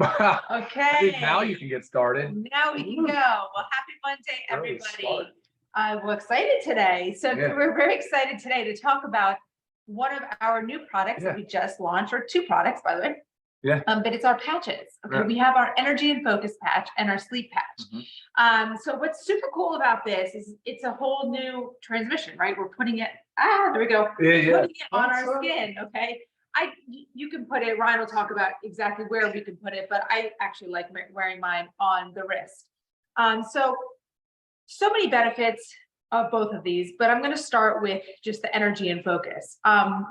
Okay. I think now you can get started. Now we can go. Well, happy Monday, everybody. We're excited today. So we're very excited today to talk about one of our new products that we just launched, or two products, by the way. Yeah. But it's our patches. Okay. We have our energy and focus patch and our sleep patch. So what's super cool about this is it's a whole new transmission, right? We're putting it, there we go. Putting it on our skin. Okay. You can put it, Ryan will talk about exactly where we can put it, but I actually like wearing mine on the wrist. So many benefits of both of these, but I'm going to start with just the energy and focus.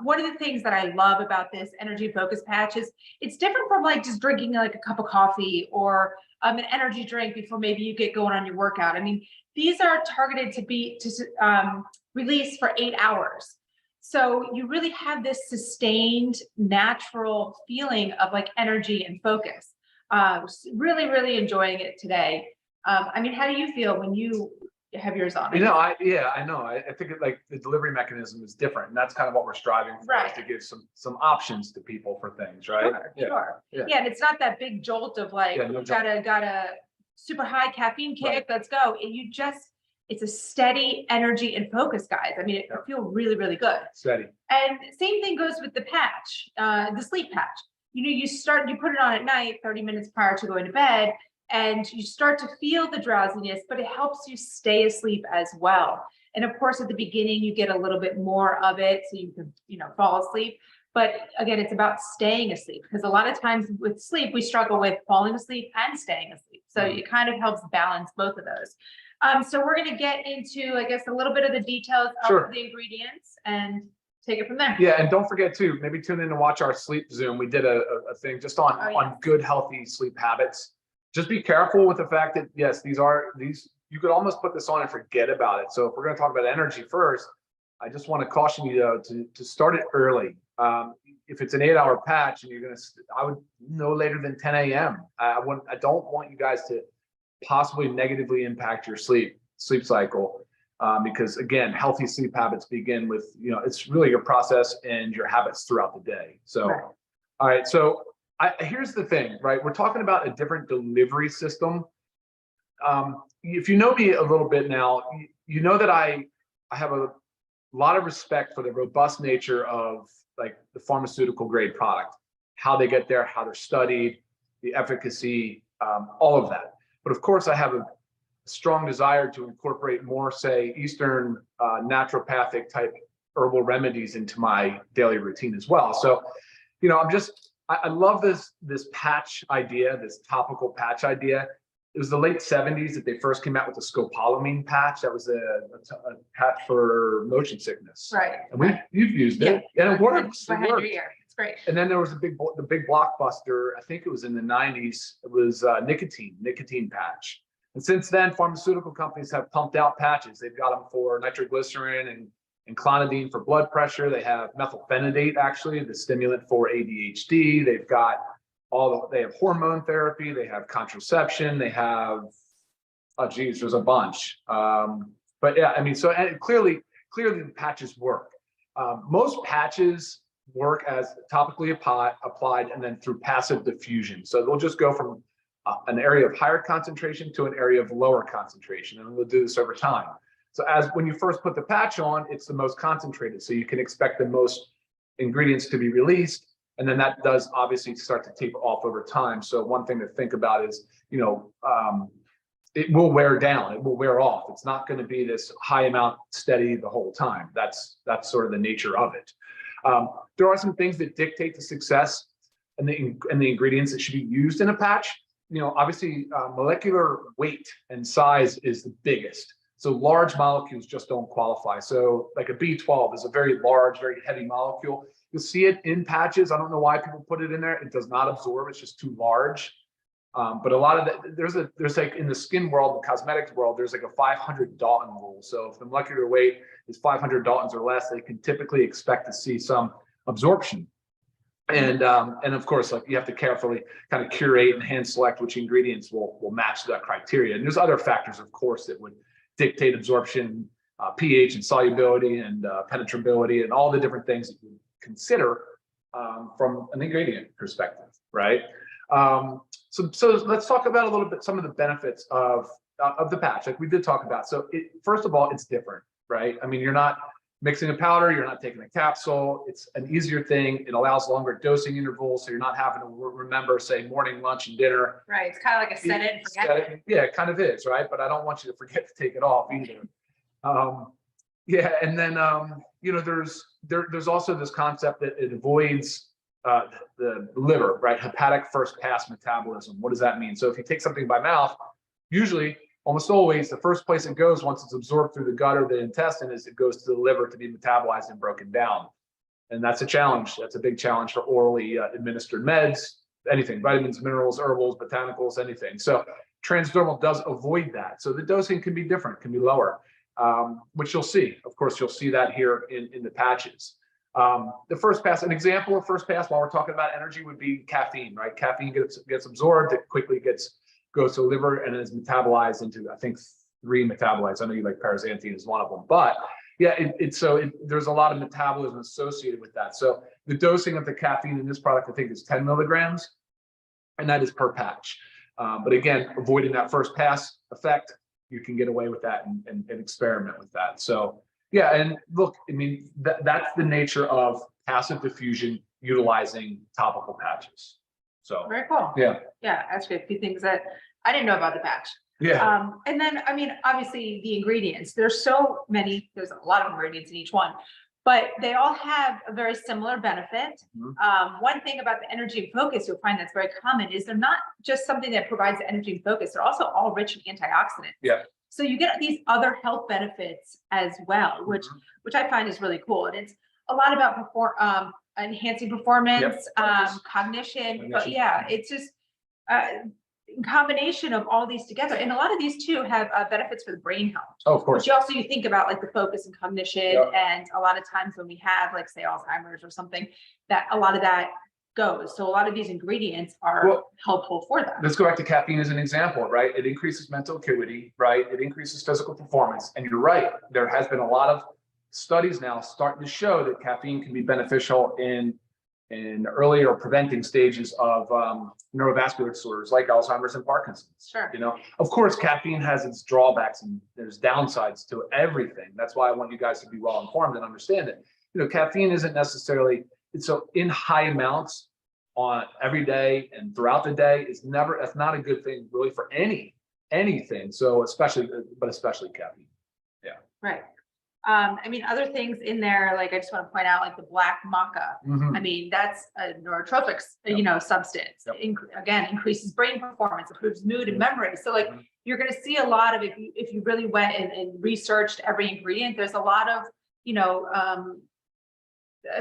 One of the things that I love about this energy and focus patch is it's different from like just drinking like a cup of coffee or an energy drink before maybe you get going on your workout. I mean, these are targeted to release for 8 hours. So you really have this sustained natural feeling of like energy and focus. Really, really enjoying it today. I mean, how do you feel when you have yours on? You know, I know. I think like the delivery mechanism is different, and that's kind of what we're striving for, is to give some options to people for things, right? Sure. Yeah, and it's not that big jolt of like, got a super high caffeine kick, let's go. It's a steady energy and focus, guys. I mean, it feels really, really good. Steady. And same thing goes with the patch, the sleep patch. You know, you put it on at night, 30 minutes prior to going to bed, and you start to feel the drowsiness, but it helps you stay asleep as well. And of course, at the beginning, you get a little bit more of it so you can, fall asleep. But again, it's about staying asleep, because a lot of times with sleep, we struggle with falling asleep and staying asleep. So it kind of helps balance both of those. So we're going to get into, I guess, a little bit of the details of the ingredients and take it from there. Yeah, and don't forget to maybe tune in to watch our sleep Zoom. We did a thing just on good, healthy sleep habits. Just be careful with the fact that, yes, these you could almost put this on and forget about it. So if we're going to talk about energy first, I just want to caution you though to start it early. If it's an 8-hour patch and I would no later than 10 a.m. I don't want you guys to possibly negatively impact your sleep cycle, because again, healthy sleep habits begin with, it's really your process and your habits throughout the day. So, all right. So here's the thing, right? We're talking about a different delivery system. If you know me a little bit now, you know that I have a lot of respect for the robust nature of like the pharmaceutical grade product, how they get there, how they're studied, the efficacy, all of that. But of course, I have a strong desire to incorporate more, say, Eastern naturopathic type herbal remedies into my daily routine as well. So, I love this patch idea, this topical patch idea. It was the late 70s that they first came out with the scopolamine patch. That was a patch for motion sickness. Right. And you've used it, and it works. Behind your ear. It's great. And then there was the big blockbuster. I think it was in the 90s. It was nicotine patch. And since then, pharmaceutical companies have pumped out patches. They've got them for nitroglycerin and clonidine for blood pressure. They have methylphenidate, actually, the stimulant for ADHD. They have hormone therapy. They have contraception. They have, there's a bunch. But yeah, I mean, and clearly the patches work. Most patches work as topically applied and then through passive diffusion. So they'll just go from an area of higher concentration to an area of lower concentration, and we'll do this over time. So when you first put the patch on, it's the most concentrated, so you can expect the most ingredients to be released, and then that does obviously start to taper off over time. So one thing to think about is, it will wear down, it will wear off. It's not going to be this high amount steady the whole time. That's sort of the nature of it. There are some things that dictate the success and the ingredients that should be used in a patch. Obviously, molecular weight and size is the biggest. So large molecules just don't qualify. So like a B12 is a very large, very heavy molecule. You'll see it in patches. I don't know why people put it in there. It does not absorb. It's just too large. But a lot of that, there's like in the skin world, the cosmetics world, there's like a 500 Dalton rule. So if the molecular weight is 500 Daltons or less, they can typically expect to see some absorption. And of course, like you have to carefully kind of curate and hand select which ingredients will match that criteria. And there's other factors, of course, that would dictate absorption, pH and solubility and penetrability and all the different things that you consider from an ingredient perspective. right? So let's talk about a little bit some of the benefits of the patch, like we did talk about. So first of all, it's different, right? I mean, you're not mixing a powder, you're not taking a capsule. It's an easier thing. It allows longer dosing intervals, so you're not having to remember, say, morning, lunch, and dinner. Right. It's kind of like a set it and forget it. Yeah, it kind of is, right? But I don't want you to forget to take it off either. Yeah, and then there's also this concept that it avoids the liver, right? Hepatic first pass metabolism. What does that mean? So if you take something by mouth, usually, almost always, the first place it goes once it's absorbed through the gut or the intestine is it goes to the liver to be metabolized and broken down. And that's a challenge. That's a big challenge for orally administered meds, anything, vitamins, minerals, herbals, botanicals, anything. So transdermal does avoid that. So the dosing can be different, can be lower, which you'll see. Of course, you'll see that here in the patches. The first pass, an example of first pass while we're talking about energy would be caffeine, right? Caffeine gets absorbed, it quickly goes to the liver and is metabolized into, I think, 3 metabolites. I know you like paraxanthine is one of them, but yeah, there's a lot of metabolism associated with that. So the dosing of the caffeine in this product, I think, is 10 milligrams, and that is per patch. But again, avoiding that first pass effect, you can get away with that and experiment with that. So yeah, and look, I mean, that's the nature of passive diffusion utilizing topical patches. So very cool. Yeah. Yeah, actually a few things that I didn't know about the patch. Yeah. And then, I mean, obviously the ingredients, there's so many, there's a lot of ingredients in each one, but they all have a very similar benefit. One thing about the energy and focus you'll find that's very common is they're not just something that provides the energy and focus, they're also all rich in antioxidants. Yeah. So you get these other health benefits as well, which I find is really cool. And it's a lot about enhancing performance, cognition. But yeah, it's just combination of all these together, and a lot of these too have benefits for the brain health. Oh, of course. But you think about like the focus and cognition, and a lot of times when we have like say Alzheimer's or something, that a lot of that goes. So a lot of these ingredients are helpful for that. Let's go back to caffeine as an example, right? It increases mental acuity, right? It increases physical performance, and you're right. There has been a lot of studies now starting to show that caffeine can be beneficial in early or preventing stages of neurovascular disorders like Alzheimer's and Parkinson's. Sure. You know, of course, caffeine has its drawbacks and there's downsides to everything. That's why I want you guys to be well informed and understand it. You know, caffeine isn't necessarily, so in high amounts on every day and throughout the day that's not a good thing really for anything. So especially caffeine. Yeah. Right. I mean, other things in there, like I just want to point out, like the black maca. I mean, that's a neurotropic, substance. Again, increases brain performance, improves mood and memory. So like you're going to see a lot of, if you really went and researched every ingredient, there's a lot of,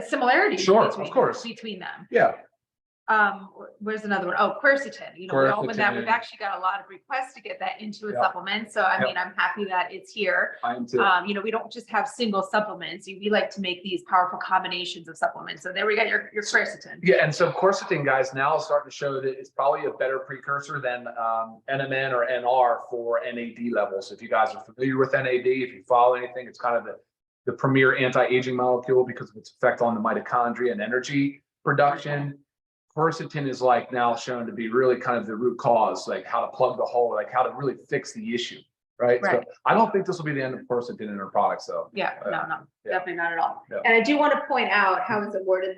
similarities. Sure, of course. Between them. Yeah. Where's another one? Oh, quercetin. We all with that. We've actually got a lot of requests to get that into a supplement. So I mean, I'm happy that it's here. I am too. We don't just have single supplements. We like to make these powerful combinations of supplements. So there we got your quercetin. Yeah, and so quercetin, guys, now is starting to show that it's probably a better precursor than NMN or NR for NAD levels. If you guys are familiar with NAD, if you follow anything, it's kind of the premier anti-aging molecule because of its effect on the mitochondria and energy production. Quercetin is like now shown to be really kind of the root cause, like how to plug the hole, like how to really fix the issue, right? So I don't think this will be the end of quercetin in our products though. Yeah, no, definitely not at all. Yeah. And I do want to point out how it's awarded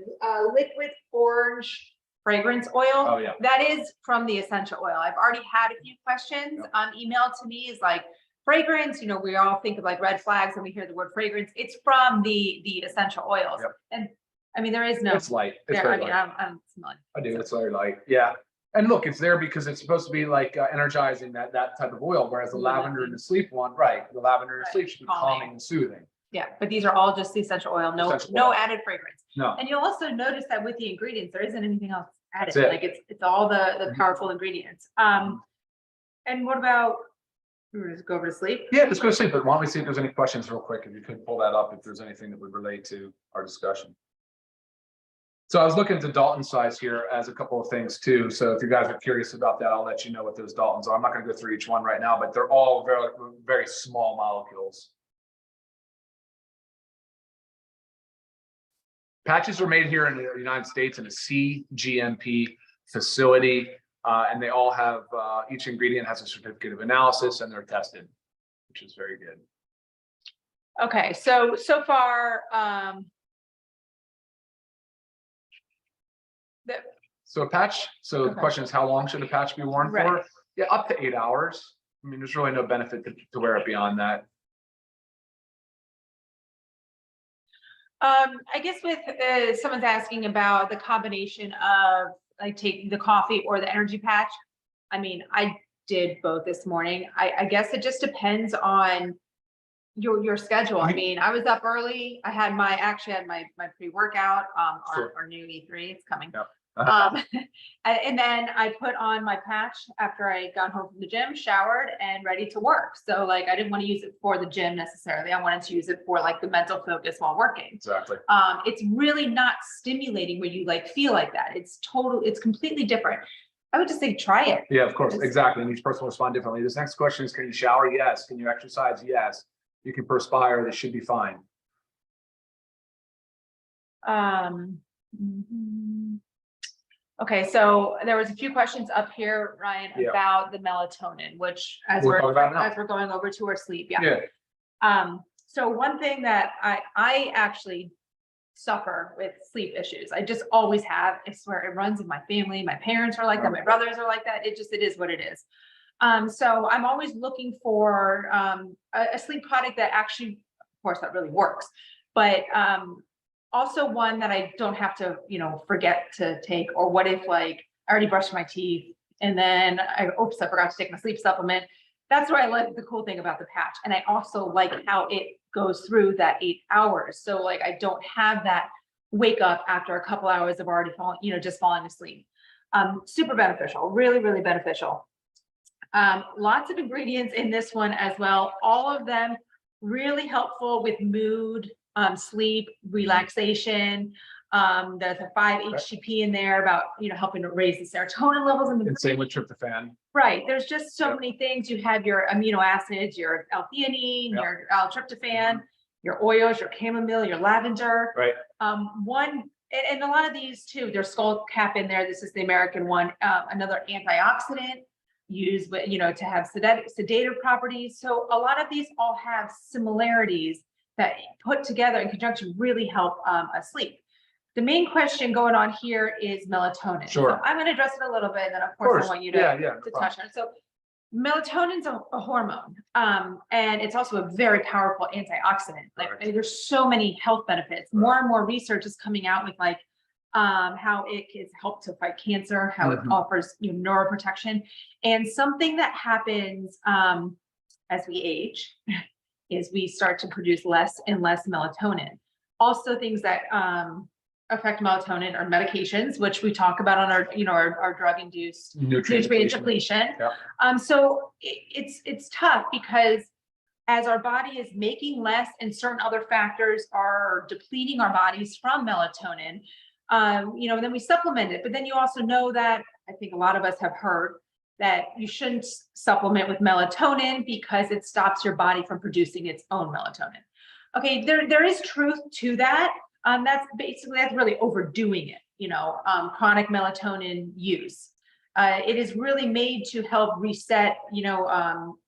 liquid orange fragrance oil. Oh yeah. That is from the essential oil. I've already had a few questions emailed to me is like fragrance, we all think of like red flags when we hear the word fragrance. It's from the essential oils. And I mean, there is no. It's light. It's very light. I'm smelling. I do. It's very light. Yeah. And look, it's there because it's supposed to be like energizing that type of oil, whereas the lavender and the sleep one, the lavender and sleep should be calming and soothing. Yeah, but these are all just the essential oil, no added fragrance. No. And you'll also notice that with the ingredients, there isn't anything else added. Like it's all the powerful ingredients. And what about? We're just go over to sleep. Yeah, let's go to sleep. But why don't we see if there's any questions real quick? If you could pull that up, if there's anything that would relate to our discussion. So I was looking at the Dalton size here as a couple of things too. So if you guys are curious about that, I'll let you know what those Daltons are. I'm not going to go through each one right now, but they're all very, very small molecules. Patches are made here in the United States in a CGMP facility, and they all have, each ingredient has a certificate of analysis and they're tested, which is very good. Okay, so far, So a patch, so the Okay. question is, how long should a patch be worn Right. for? Yeah, up to 8 hours. I mean, there's really no benefit to wear it beyond that. I guess with someone's asking about the combination of like taking the coffee or the energy patch. I mean, I did both this morning. I guess it just depends on your schedule. I mean, I was up early. I had actually had my pre-workout, Sure. our new E3, it's coming. Yep. And then I put on my patch after I got home from the gym, showered, and ready to work. So like, I didn't want to use it for the gym necessarily. I wanted to use it for like the mental focus while working. Exactly. It's really not stimulating when you like feel like that. It's completely different. I would just say try it. Yeah, of course. Exactly. And each person will respond differently. This next question is, can you shower? Yes. Can you exercise? Yes. You can perspire. This should be fine. Okay, so there was a few questions up here, Ryan, Yeah. about the melatonin, which as We'll we're talk about it now. as we're going over to our sleep. Yeah. So one thing that I actually suffer with sleep issues. I just always have. I swear it runs in my family. My parents are like that. My brothers are like that. It is what it is. So I'm always looking for a sleep product that actually, of course, that really works, but also one that I don't have to, forget to take. Or what if like I already brushed my teeth and then I forgot to take my sleep supplement. That's why I like the cool thing about the patch. And I also like how it goes through that 8 hours. So like I don't have that wake up after a couple hours of already just falling asleep. Super beneficial, really, really beneficial. Lots of ingredients in this one as well. All of them really helpful with mood, sleep, relaxation. There's a 5-HTP in there about, helping to raise the serotonin levels in the brain. And same with tryptophan. Right. There's just so many things. You have your amino acids, your L-theanine, your L-tryptophan, your oils, your chamomile, your lavender. Right. And a lot of these too, there's skull cap in there. This is the American one. Another antioxidant used with, to have sedative properties. So a lot of these all have similarities that put together in conjunction really help us sleep. The main question going on here is melatonin. Sure. So I'm going to address it a little bit, and then of course I want you to touch on it. So melatonin's a hormone, and it's also a very powerful antioxidant. Like there's so many health benefits. More and more research is coming out with like how it can help to fight cancer, how it offers neuroprotection, and something that happens as we age is we start to produce less and less melatonin. Also, things that affect melatonin are medications, which we talk about on our drug-induced nutrient depletion. So it's tough because as our body is making less and certain other factors are depleting our bodies from melatonin, then we supplement it. But then you also know that I think a lot of us have heard that you shouldn't supplement with melatonin because it stops your body from producing its own melatonin. Okay, there is truth to that. That's really overdoing it, chronic melatonin use. It is really made to help reset, your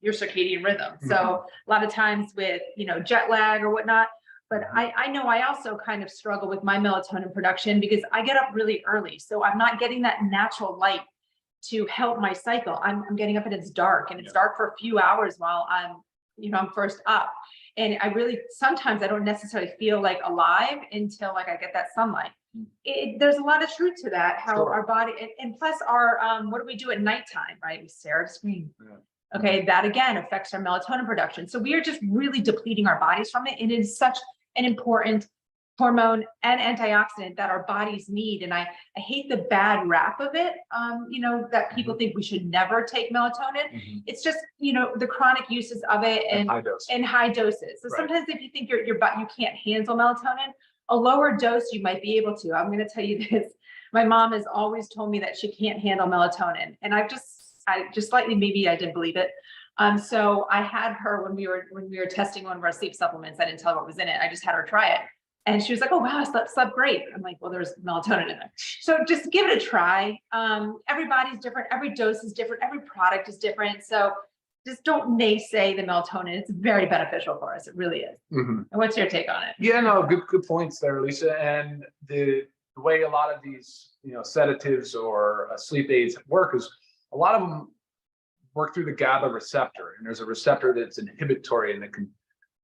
circadian rhythm. So a lot of times with, jet lag or whatnot, but I know I also kind of struggle with my melatonin production because I get up really early. So I'm not getting that natural light to help my cycle. I'm getting up and it's dark, and it's dark for a few hours while I'm first up. And sometimes I don't necessarily feel like alive until like I get that sunlight. There's a lot of truth to that, how our body, and plus our, what do we do at nighttime, right? We stare at a screen. Okay, that again affects our melatonin production. So we are just really depleting our bodies from it. And it is such an important hormone and antioxidant that our bodies need. And I hate the bad rap of it, that people think we should never take melatonin. It's just, the chronic uses of it and high doses. So sometimes if you think you can't handle melatonin, a lower dose you might be able to. I'm going to tell you this. My mom has always told me that she can't handle melatonin. And I just slightly, maybe I didn't believe it. So I had her when we were testing one of our sleep supplements. I didn't tell her what was in it. I just had her try it. And she was like, oh, wow, I slept great. I'm like, well, there's melatonin in there. So just give it a try. Everybody's different. Every dose is different. Every product is different. So just don't naysay the melatonin. It's very beneficial for us. It really is. And what's your take on it? Yeah, no, good points there, Lisa. And the way a lot of these, sedatives or sleep aids work is a lot of them work through the GABA receptor, and there's a receptor that's inhibitory and it can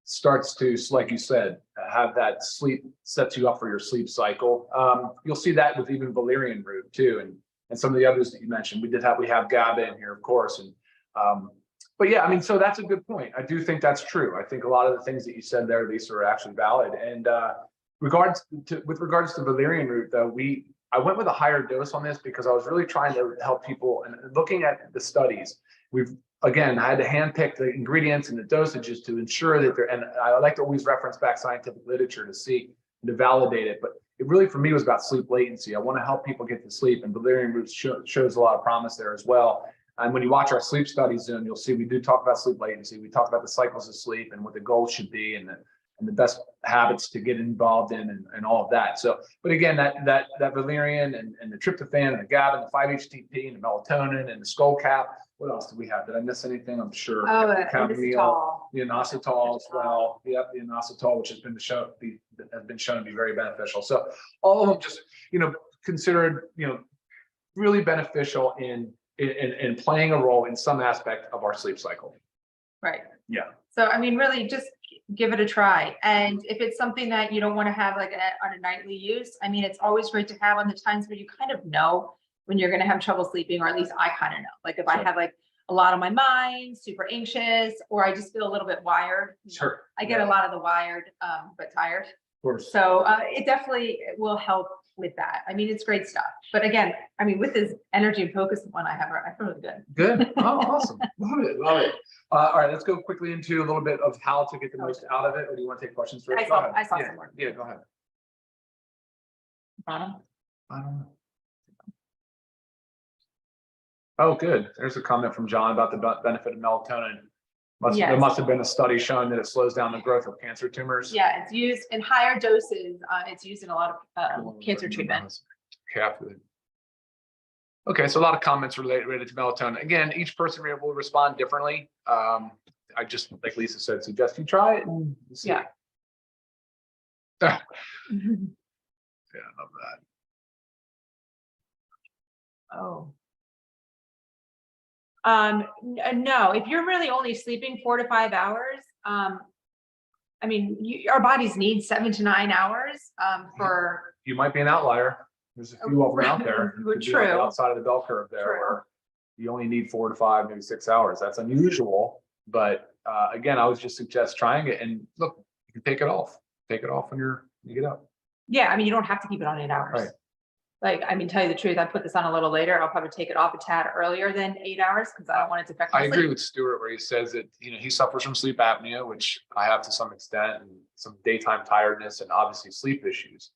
starts to, like you said, have that sleep, sets you up for your sleep cycle. You'll see that with even valerian root too, and some of the others that you mentioned. We have GABA in here, of course, and but yeah, I mean, so that's a good point. I do think that's true. I think a lot of the things that you said there, Lisa, are actually valid. And with regards to valerian root, though, I went with a higher dose on this because I was really trying to help people. And looking at the studies, I had to handpick the ingredients and the dosages to ensure that and I like to always reference back scientific literature to validate it. But it really, for me, was about sleep latency. I want to help people get to sleep, and valerian root shows a lot of promise there as well. And when you watch our sleep study Zoom, you'll see we do talk about sleep latency. We talk about the cycles of sleep and what the goals should be, and the best habits to get involved in, and all of that. So, but again, that valerian and the tryptophan and the GABA and the 5-HTP and the melatonin and the skull cap. What else do we have? Did I miss anything? I'm sure. Oh, the inositol as well. Yep, the inositol, which has been shown to be very beneficial. So all of them just considered really beneficial in playing a role in some aspect of our sleep cycle. Right. Yeah. So I mean, really, just give it a try. And if it's something that you don't want to have on a nightly use, I mean, it's always great to have on the times where you kind of know when you're going to have trouble sleeping, or at least I kind of know. Like if I have a lot on my mind, super anxious, or I just feel a little bit wired. Sure. I get a lot of the wired, but tired. Of course. So it definitely will help with that. I mean, it's great stuff. But again, I mean, with this energy and focus one I feel really good. Good. Oh, awesome. Love it. All right, let's go quickly into a little bit of how to get the most out of it. Or do you want to take questions first? I saw some more. Yeah, go ahead. Bottom. I don't know. Oh, good. There's a comment from John about the benefit of melatonin. There must have been a study showing that it slows down the growth of cancer tumors. Yeah, it's used in higher doses. It's used in a lot of cancer treatment. Okay, so a lot of comments related to melatonin. Again, each person will respond differently. I just, like Lisa said, suggest you try it and see. Yeah. Yeah, I love that. Oh. No, if you're really only sleeping 4 to 5 hours, I mean, our bodies need 7 to 9 hours for. You might be an outlier. There's a few of them out there. True. Outside of the bell curve there, where you only need 4 to 5, maybe 6 hours. That's unusual, but again, I would just suggest trying it. And look, you can take it off. Take it off when you get up. Yeah, I mean, you don't have to keep it on 8 hours. Right. Like, I mean, tell you the truth, I put this on a little later. I'll probably take it off a tad earlier than 8 hours because I don't want it to affect my sleep. I agree with Stuart where he says that he suffers from sleep apnea, which I have to some extent, and some daytime tiredness, and obviously sleep issues.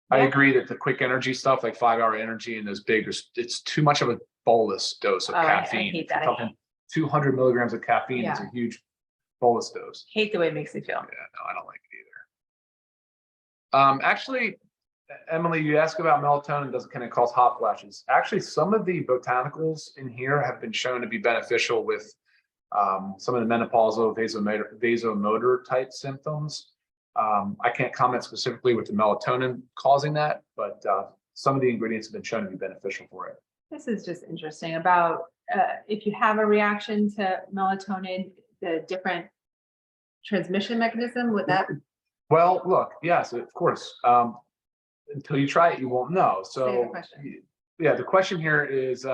I agree that the quick energy stuff, like 5-hour energy and those big, it's too much of a bolus dose of caffeine. I hate that. 200 milligrams of caffeine is a huge bolus dose. Hate the way it makes me feel. Yeah, no, I don't like it either. Actually, Emily, you asked about melatonin. Can it cause hot flashes? Actually, some of the botanicals in here have been shown to be beneficial with some of the menopausal vasomotor type symptoms. I can't comment specifically with the melatonin causing that, but some of the ingredients have been shown to be beneficial for it. This is just interesting about if you have a reaction to melatonin, the different transmission mechanism with that. Well, look, yes, of course. Until you try it, you won't know. So, yeah, the question here is,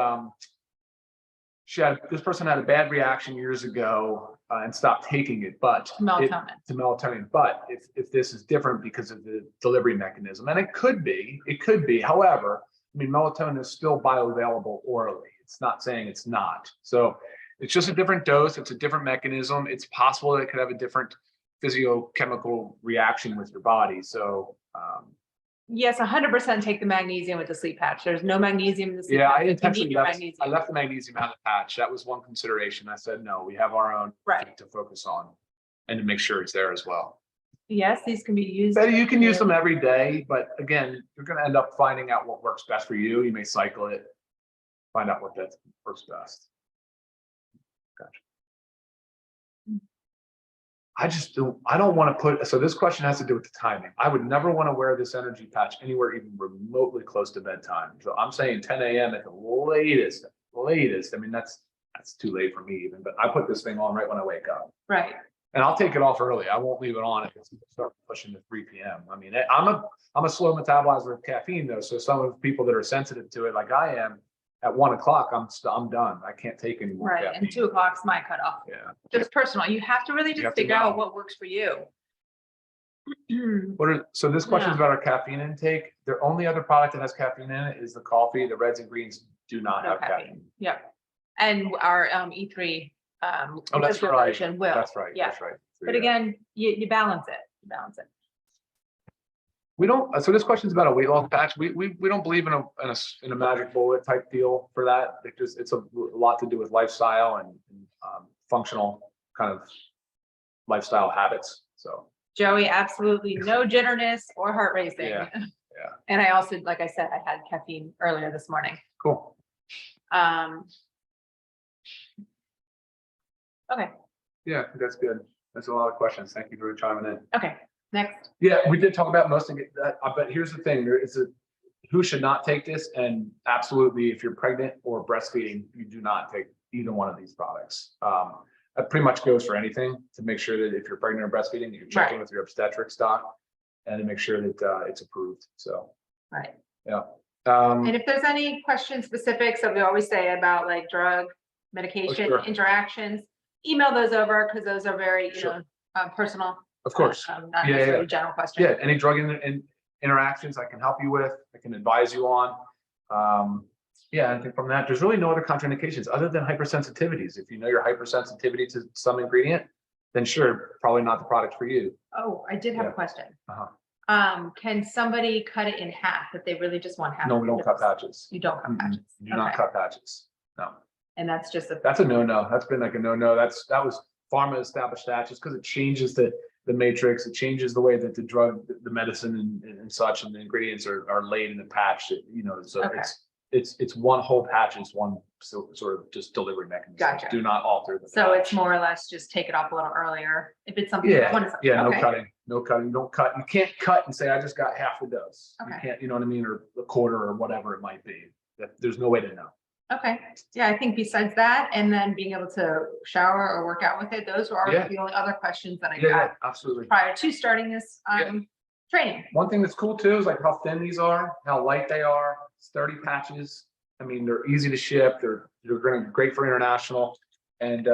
this person had a bad reaction years ago and stopped taking it, but to melatonin. But if this is different because of the delivery mechanism, and it could be. However, I mean, melatonin is still bioavailable orally. It's not saying it's not. So it's just a different dose. It's a different mechanism. It's possible that it could have a different physiochemical reaction with your body. So. Yes, 100% take the magnesium with the sleep patch. There's no magnesium in the sleep patch. I intentionally left the magnesium out of the patch. That was one consideration. I said, no, we have our own to focus on and to make sure it's there as well. Yes, these can be used. Betty, you can use them every day, but again, you're going to end up finding out what works best for you. You may cycle it, find out what that works best. Gotcha. I don't want to put, so this question has to do with the timing. I would never want to wear this energy patch anywhere even remotely close to bedtime. So I'm saying 10 a.m. at the latest. I mean, that's too late for me even, but I put this thing on right when I wake up. Right. And I'll take it off early. I won't leave it on if it's start pushing to 3 p.m. I mean, I'm a slow metabolizer of caffeine though. So some of the people that are sensitive to it, like I am, at 1 o'clock, I'm done. I can't take any more Right. caffeine. And 2 o'clock's my cutoff. Yeah. Just personal. You have to really just figure out what works for you. So this question is about our caffeine intake. The only other product that has caffeine in it is the coffee. The reds and greens do not have caffeine. Yeah. And our E3 Oh, that's right. version will. That's right. Yeah. That's right. But again, you balance it. You balance it. We don't. So this question is about a weight loss patch. We don't believe in a magic bullet type deal for that. It's a lot to do with lifestyle and functional kind of lifestyle habits. So Joey, absolutely no jitterness or heart racing. Yeah. And I also, like I said, I had caffeine earlier this morning. Cool. Okay. Yeah, I think that's good. That's a lot of questions. Thank you for chiming in. Okay. Next. Yeah, we did talk about most of it. But here's the thing: there is who should not take this, and absolutely, if you're pregnant or breastfeeding, you do not take either one of these products. That pretty much goes for anything to make sure that if you're pregnant or breastfeeding, you're checking with your obstetrics doc, and to make sure that it's approved. So. Right. Yeah. And if there's any question specifics that we always say about like drug, medication, interactions, email those over because those are very, personal. Of course. Not necessarily general questions. Yeah, any drug interactions I can help you with, I can advise you on. I think from that, there's really no other contraindications other than hypersensitivities. If you know your hypersensitivity to some ingredient, then sure, probably not the product for you. Oh, I did have a question. Uh-huh. Can somebody cut it in half if they really just want half? No, we don't cut patches. You don't cut patches. You do not cut patches. No. And that's just that's a no-no. That's been like a no-no. That was pharma established that just because it changes the matrix, it changes the way that the drug, the medicine and such, and the ingredients are laid in the patch. So it's one whole patch, it's one sort of just delivery mechanism. Gotcha. Do not alter the So patch. it's more or less just take it off a little earlier if it's something. No cutting. You don't cut. You can't cut and say I just got half the dose. Okay. You can't. You know what I mean, or a quarter or whatever it might be. There's no way to know. Okay. Yeah, I think besides that, and then being able to shower or work out with it, those were the only other questions that I got absolutely prior to starting this training. One thing that's cool too is like how thin these are, how light they are. Sturdy patches. I mean, they're easy to ship. They're great for international. And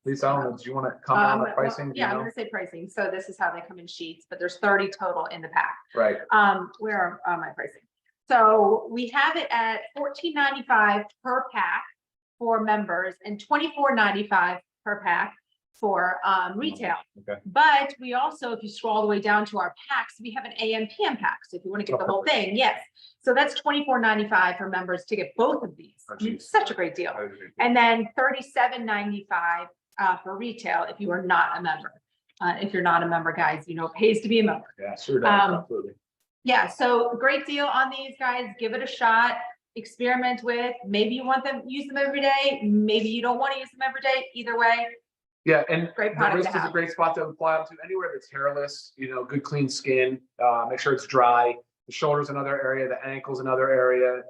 Lisa, I don't know, do you want to comment on the pricing? I'm going to say pricing. So this is how they come in sheets, but there's 30 total in the pack. Right. Where are my pricing? So we have it at $14.95 per pack for members and $24.95 per pack for retail. Okay. But we also, if you scroll all the way down to our packs, we have an AM PM pack. So if you want to get the whole thing, yes. So that's $24.95 for members to get both of these. It's such a great deal. And then $37.95 for retail if you are not a member. If you're not a member, guys, it pays to be a member. Yeah, sure does. Absolutely. Yeah, so great deal on these guys. Give it a shot. Experiment with. Maybe you want them use them every day. Maybe you don't want to use them every day. Either way. Yeah, and great the wrist is a great spot to apply them to anywhere that's hairless. Good clean skin. Make sure it's dry. The shoulder's another area. The ankle's another area.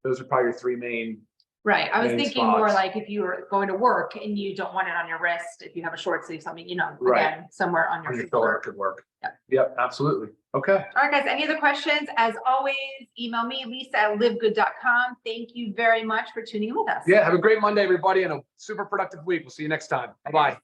Those are probably your three main. Right. I was thinking spots. More like if you were going to work and you don't want it on your wrist, if you have a short sleeve, something, right. Again, somewhere on your shoulder could work. Yep, absolutely. Okay. All right, guys. Any other questions? As always, email me, Lisa@livegood.com. Thank you very much for tuning in with us. Yeah. Have a great Monday, everybody, and a super productive week. We'll see you next time. Bye-bye.